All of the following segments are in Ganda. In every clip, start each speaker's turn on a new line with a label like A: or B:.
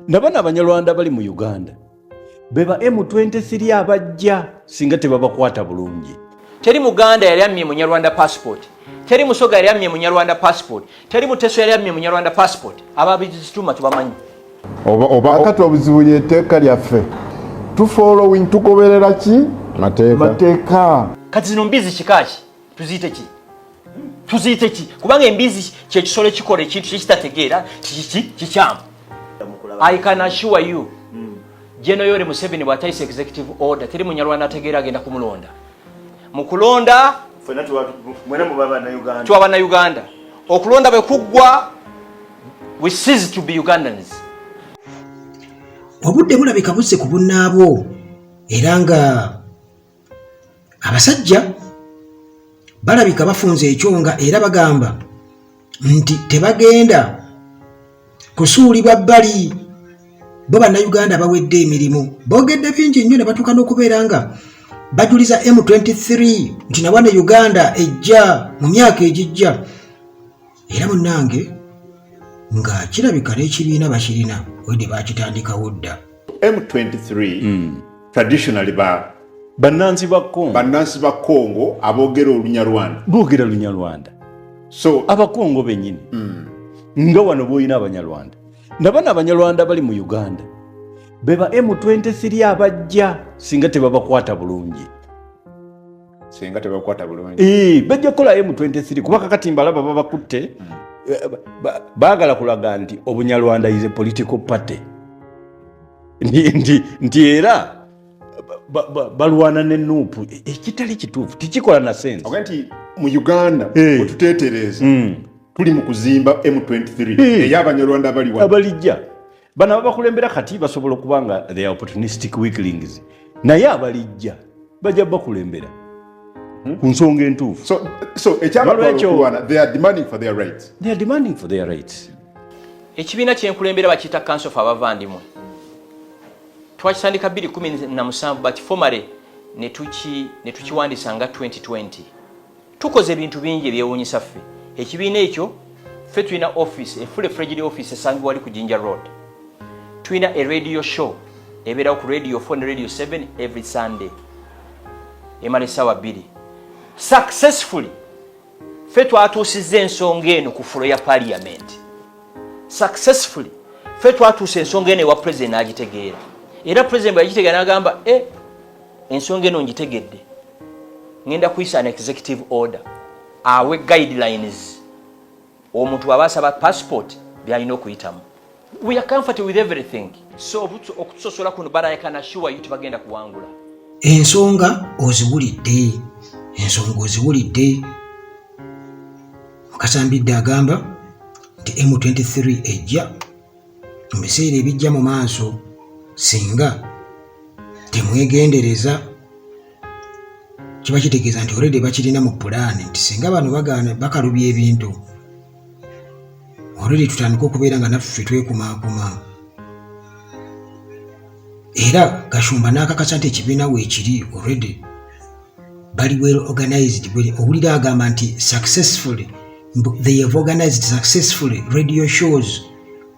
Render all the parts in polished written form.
A: Nabana abanyarwanda bali mu Uganda beba M23 abajja singa tebabakwata bulungi.
B: Teri Muganda yali ammye munyarwanda passport, teri Musoga yali ammye munyarwanda passport, teri Muteso yali ammye munyarwanda passport. Ababizituma tubamanyi.
C: Oba akati obuzibu yeteeka lyaffe tufollowing tugoberera ki mateeka.
B: Kati zino mbizi kikaki tuziyite ki? Tuziyite ki? Kubanga embizi kye kisolo ekikola ekintu kikitategeera kikyamu. I can assure you, General Yoweri Museveni bw'atayisa executive order teri munyarwanda ategeera agenda kumulonda. Mukulonda
D: fena mwena mubaba na Uganda.
B: Tuwaba na Uganda. Okulonda bwe kuggwa, we cease to be Ugandans.
E: Obudde bulabika busse ku bunnaabwo era nga abasajja balabika bafunze ekyonga era bagamba nti tebagenda kusuulibwa bbali bo bannayuganda bawedde emirimu. Boogedde bingi nnyo ne batuuka n'okubeera nga bajuliza M23 nti nawane Uganda ejja mu myaka egijja. Era munnange nga kirabika n'ekibiina bakirina wedde bakitandikawo dda.
C: M23 traditionally
A: Bannansi ba
C: Congo aboogera Olunyarwanda.
A: Boogera Lunyarwanda.
C: So
A: abakongo bennyini nga wano bw'olina abanyarwanda. Nabana abanyarwanda bali mu Uganda beba M23 abajja singa tebabakwata bulungi. Bajja kukola M23 kuba kakati mbalaba babakutte baagala kulaga nti obunyarwanda is a political party. Nti era balwana n'ennuupu ekitali kituufu tikikola na sense.
C: Nti mu Uganda otuteetereza tuli mu kuzimba M23 ey'abanyarwanda abalijja bano abakulembera kati basobola okuba nga they are opportunistic weaklings naye abalijja bajja bakulembera ku nsonga entuufu. So ekyabalwana they are demanding for their rights.
B: Ekibiina kyenkulembera bakiyita Council of Abavandimwe. Twakitandika 2017 but formally ne tukiwandiisa nga 2020. Tukoze ebintu bingi ebyewuunyisa ffe. Ekibiina ekyo ffe tulina office, a full-fledged office esangibwa wali ku Jinja Road. Tulina a radio show ebeerawo ku Radio 4 ne Radio 7 every Sunday. Emala essaawa 2. Successfully ffe twatuusizza ensonga eno ku fulo ya Parliament. Successfully ffe twatuusa ensonga eno ewa President n'agitegeera. Era President bw'agitegeera n'agamba ensonga eno ngitegedde. Ngenda kuyisa an executive order. Awe guidelines omuntu abasaba passport byalina okuyitamu. We are comfortable with everything. So okutusosola kuno bara I can assure you tibagenda kuwangula.
E: Ensonga oziwulidde Mukasambidde agamba nti M23 ejja mu biseera ebijja mu maaso singa temwegendereza. Kiba kitegeeza nti already bakirina mu pulaani nti singa bano bakalubya ebintu already tutandika okubeera nga naffe twekumaakuma. Era Gashumba n'akakasa nti ekibiina weekiri already bali well organized. Owulira agamba nti successfully they have organized successfully radio shows.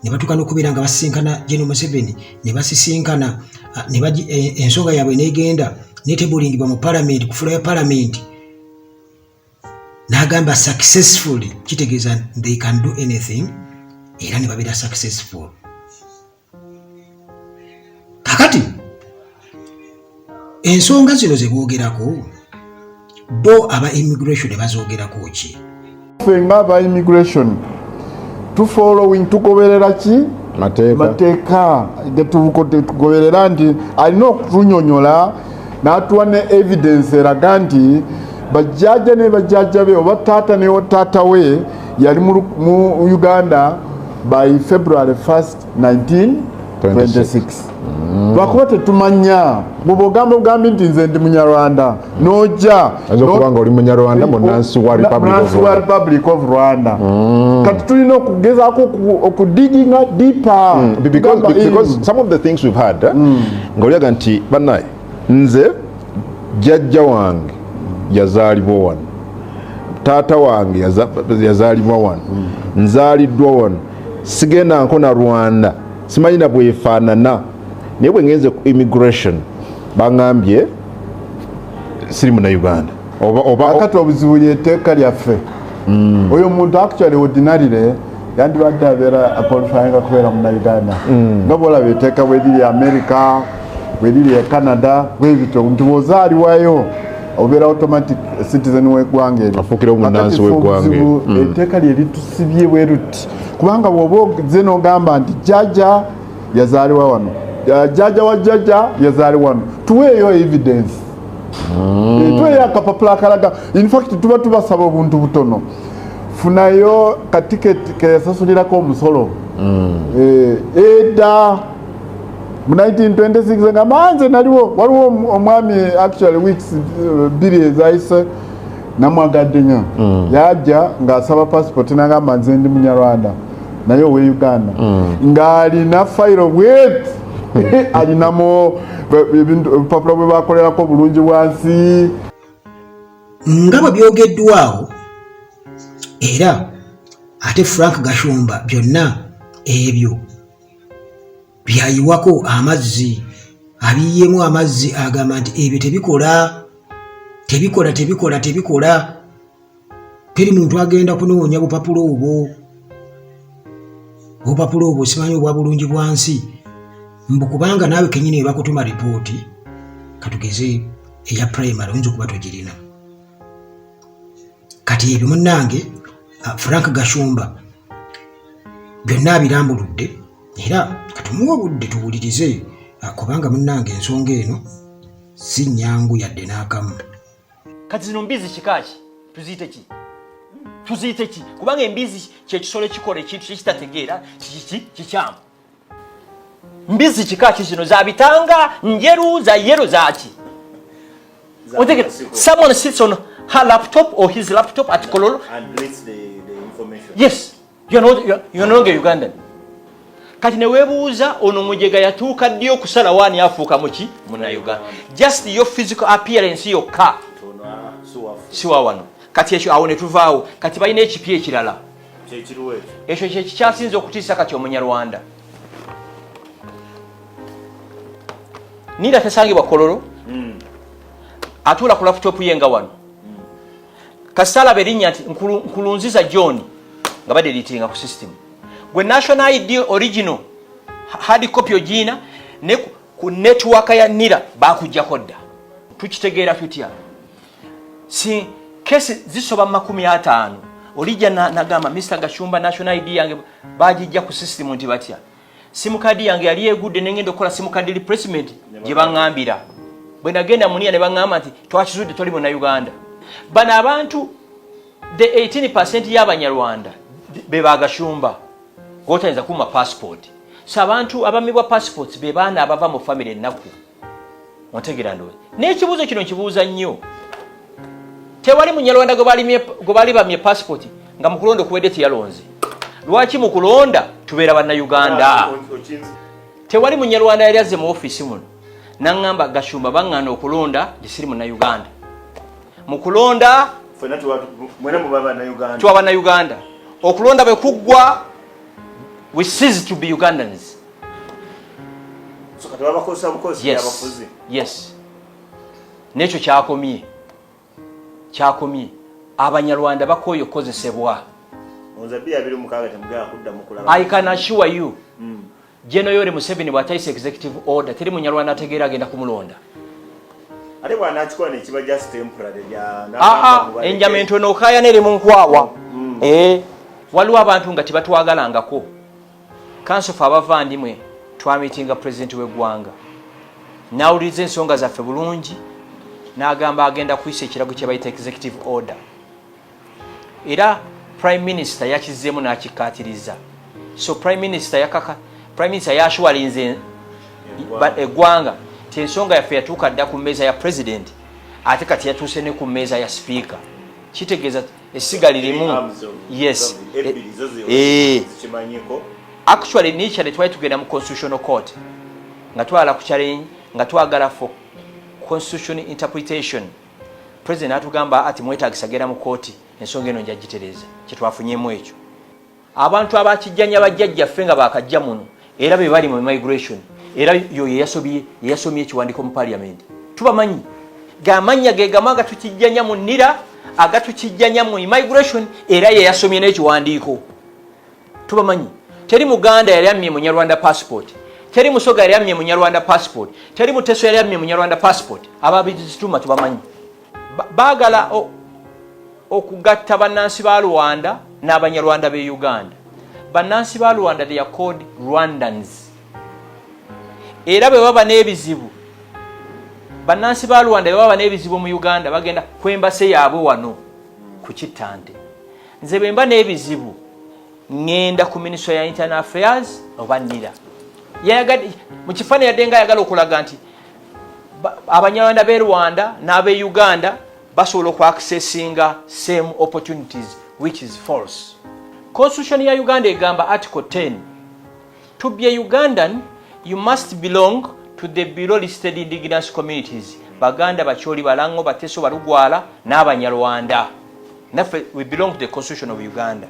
E: Ne batuuka n'okubeera nga basisinkana General Museveni ne basisinkana ensonga yaabwe n'egenda netebulingibwa mu Parliament ku fulo ya Parliament. N'agamba successfully kitegeeza they can do anything era ne babeera successful. Kakati ensonga zino ze boogerako bo aba immigration bazoogerako ki?
C: Fenga aba immigration tufollowing tugoberera ki mateeka tugoberera nti alina okutunyonyola n'atuwa ne evidence eraga nti bajjajja ne bajjajja be oba taata ne taata we yali mu Uganda by February 1st 1926. Lwakuba tetumanya bw'ogamba ogambi nti nze ndi munyarwanda n'ojja
F: kubanga oli munyarwanda munansi wa
C: Republic of Rwanda. Kati tulina okugezaako okudiginga deeper
F: because some of the things we've had ng'olyaga nti bannaye nze jjajja wange yazaalibwa wano, taata wange yazaalibwa wano, nzaaliddwa wano, sigenda nkona Rwanda simanyi na bwefaanana naye bwe ngenze ku immigration baŋŋambye siri munauganda oba
C: akati obuzibu lyeteeka lyaffe oyo muntu actually ordinarily yandibadde abeera qualifyinga kubeera munauganda nga bwolaba eteeka bwe liri America bwe liri e Canada bwebityo nti bw'ozaaliwayo obeera automatic citizen w'eggwanga eryo
F: afuukira omunnansi w'eggwanga
C: etteeka lye litusibye bwe luti kubanga bw'oba oze n'ogamba nti jjajja yazaaliwa wano jjajja wa jjajja yazaali wano tuweeyo evidence tuweeyo akapapula akalaga in fact tuba tubasaba obuntu butono funayo katiketi keyasasulirako omusolo edda mu 1926 nga manze naliwo waliwo omwami actually weeks bbiri ezayise namwagadde nnyo yajja ng'asaba passport n'agamba nze ndi munyarwanda naye owe Uganda ng'alina fayiro bweti alinamu ebipapula bwe bakolerako bulungi bwansi
E: nga bwe byogeddwawo era ate Frank Gashumba byonna ebyo byayiwako amazzi abiyemu amazzi agamba nti ebyo tebikola teri muntu agenda kunoonya bupapula obwo simanyi obwa bulungi bwansi mbu kubanga naawe kenyini ebakutuma ripooti katugeze eya primary oyinza okuba togirina kati ebyo munnange Frank Gashumba byonna abirambuludde era katumuwa obudde tuwulirize kubanga munnange ensonga eno si nnyangu yadde n'akamu
B: kati zino mbizi kikaki tuziyite ki kubanga embizi kyekisolo ekikola ekintu kyekitategeera kikyamu mbizi kikaki zino zabitanga njeru za yero zaki someone sits on her laptop or his laptop at Kololo
D: and reads the information.
B: Yes, you're no longer Ugandan. Kati ne webuuza ono mujega yatuuka ddi okusala wani afuuka muki muna Uganda. Just your physical appearance yokka siwa wano. Kati ekyo awo ne tuvaawo kati balina ekipya ekirala ekyo kyekikyasinza okutiisa kati omunyarwanda nira tasangibwa Kololo atuula ku laptop yenga wano kasala berinnya nti nkulunziza John nga badde litinga ku system gwe national ID original hard copy ogina ne ku network ya nira bakujjako dda tukitegeera tutya si kesi zisoba 50 olija nagamba Mr. Gashumba national ID yange bajijja ku system nti batya simu card yange yali egudde nengenda okola simu card replacement gye bangambira bwe nagenda munia ne bangamba nti twakizudde toli mu Uganda bana abantu the 18% y'abanyarwanda be bagashumba gotayinza kuma passport sabantu abamibwa passports be bana abava mu family ennaku ontegera ndo n'ekibuuzo kino kibuuza nnyo tewali munyarwanda go bali bamye passport nga mukulonda kuwedde tiyalonze lwaki mukulonda tubeera banna Uganda tewali munyarwanda yali azze mu office muno nangamba Gashumba bangana okulonda disiri mu Uganda mukulonda
D: fena mwene mubaba na Uganda
B: tuwa na Uganda okulonda bwe kuggwa we cease to be Ugandans
D: so kati babakosa bukosi abafuzi
B: yes nekyo kyakomye abanyarwanda bakoyo kozesebwa
D: onzabia biri mukaga temugaya kudda mukulaba
B: I can assure you General Yoweri Museveni bwatayise executive order teri munyarwanda ategeera agenda kumulonda
D: ate bwana akikola ne kiba just temporary ya
B: enjamento nokaya nere mu nkwawa waliwo abantu nga tibatwagalangako council for Abavandimwe twamitinga president w'eggwanga nawuliriza ensonga zaffe bulungi n'agamba agenda kuyisa ekirago kye bayita executive order era prime minister yakizzeemu n'akikkaatiriza so prime minister yashwalinze eggwanga ti ensonga yaffe yatuuka dda ku mmeeza ya president ate kati yatuuse ne ku mmeeza ya speaker kitegeeza essiga lirimu yes actually initially twali tugenda mu constitutional court nga twala ku challenge nga twagala for constitution interpretation president atugamba ati mwetagisa gera mu kooti ensonga eno njagitereza kyetwafunyemu ekyo abantu abakijjanya bajjajja ffe nga bakajja muno era be bali mu immigration era yo yasomye ekiwandiiko mu parliament tubamanyi gamanya ge gamaga tukijjanya mu nira agatukijjanya mu immigration era ye yasomye n'ekiwandiiko tubamanyi teri muganda yali amye munyarwanda passport teri musoga yali amye munyarwanda passport teri muteso yali amye munyarwanda passport ababizituma tubamanyi bagala okugatta bannansi ba Rwanda n'abanyarwanda be Uganda. Bannansi ba Rwanda they are called Rwandans. Era bwe baba n'ebizibu bannansi ba Rwanda bwe baba n'ebizibu mu Uganda bagenda kwembase yaabwe wano ku Kitande. Nze bwe mba n'ebizibu ngenda ku Ministry ya Internal Affairs oba nnira. Mu kifaananyi yaddenga ayagala okulaga nti abanyarwanda b'e Rwanda n'ab'e Uganda basobola okwaccessinga same opportunities which is false. Constitution ya Uganda egamba Article 10, to be a Ugandan you must belong to the below listed indigenous communities. Baganda, Bacholi, Balango, Bateso, Barugwala, n'Abanyarwanda. Naffe we belong to the Constitution of Uganda.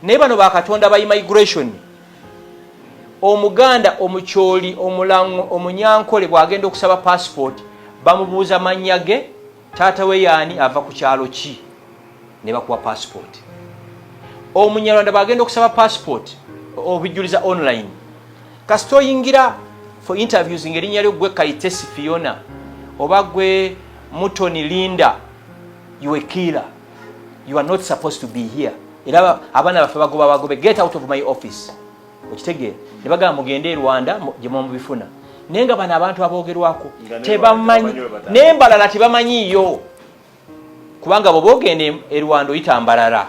B: Nebano bakatonda ba immigration. Omuganda, Omucholi, Omulango, Omunyankole bwagenda okusaba passport bamubuuza mannya ge taata we yaani ava ku kyalo ki ne bakuwa passport. Omunyarwanda bagenda okusaba passport obijuliza online kasito yingira for interviews ngerinnya lyo gwe Kayitesi Fiona oba gwe Mutoni Linda you a killer, you are not supposed to be here. Era abana bafe bagobe get out of my office okitegeera ne bagamba mugende e Rwanda gye mubifuna nenga bana abantu aboogerwako tebamanyi nembalala tebamanyiyo kubanga bo bogende e Rwanda oyita mbalala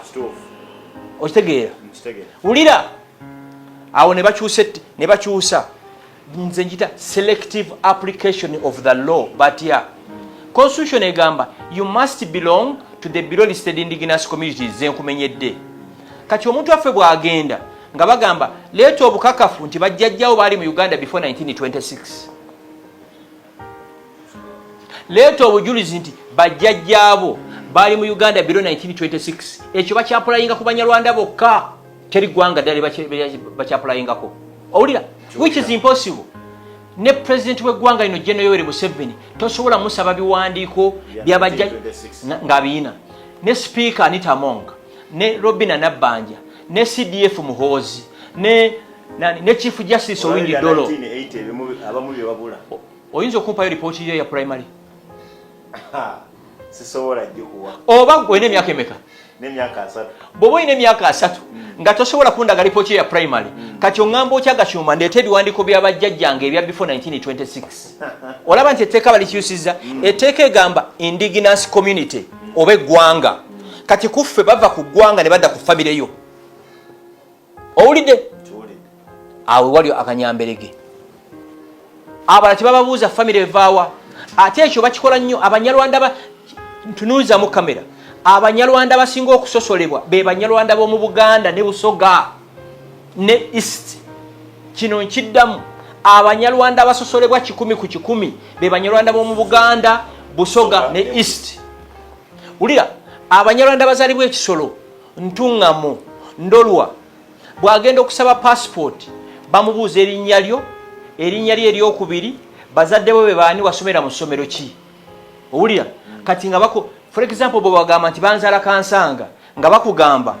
B: okitegeera ulira awo ne bakyusa nze njita selective application of the law but yeah constitution egamba you must belong to the below listed indigenous communities zenkumenyedde kati omuntu affe bwagenda nga bagamba leeta obukakafu nti bajjajjawo baali mu Uganda before 1926 leeta obujulizi nti bajjajjaabo baali mu Uganda below 1926 ekyo bakyapulayinga ku banyarwanda bokka teri gwanga ddala bakyapulayingako owulira which is impossible. Ne president w'eggwanga lino General Yoweri Museveni tosobola musaba biwandiiko byabajja ng'abiina ne speaker Anita Among ne Robina Nabbanja ne CDF Muhoozi ne Chief Justice Owindi Dolo oyinza okumpayo ripooti yo ya primary
D: sisobola jjukuwa
B: oba gwe n'emyaka emeka
D: n'emyaka 3
B: bw'oba olina emyaka 3 nga tosobola kundaga ripooti ya primary kati oŋŋamba okyagasuma ndeeta ebiwandiiko by'abajjajjange ebya before 1926 olaba nti etteeka balikyusizza etteeka egamba indigenous community oba eggwanga kati kuffe bava ku ggwanga ne badda ku famire yo owulidde awe wali akanyamberege abala tebababuuza famire evaawa ate ekyo bakikola nnyo abanyarwanda ntunuuliza mu kamera abanyarwanda basinga okusosolebwa be banyarwanda b'omu Buganda ne Busoga ne East. Kino nkiddamu abanyarwanda abasosolebwa 100 ku 100 be banyarwanda b'omu Buganda, Busoga ne East. Ulira abanyarwanda bazalibwa ekisolo Ntungamo Ndolwa bwagenda okusaba passport bamubuuza erinnya lyo eryokubiri bazadde bo be baani wasomera mu ssomero ki. Owulira kati nga bako for example bo bagamba nti banzala Kansanga nga bakugamba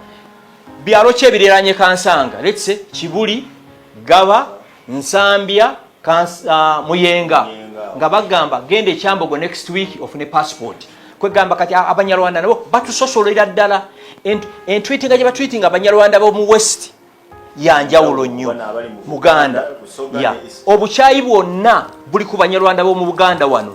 B: byalo kye bireranye Kansanga let's say Kibuli, Gaba, Nsambya, Muyenga nga bagamba gende Kyambogo next week of ne passport kwegamba kati abanyarwanda nabo batusosolera ddala entweetinga gye batweetinga abanyarwanda bo mu West yanjawulo nnyo Muganda ya obukyayi bwonna buli ku banyarwanda bo mu Buganda wano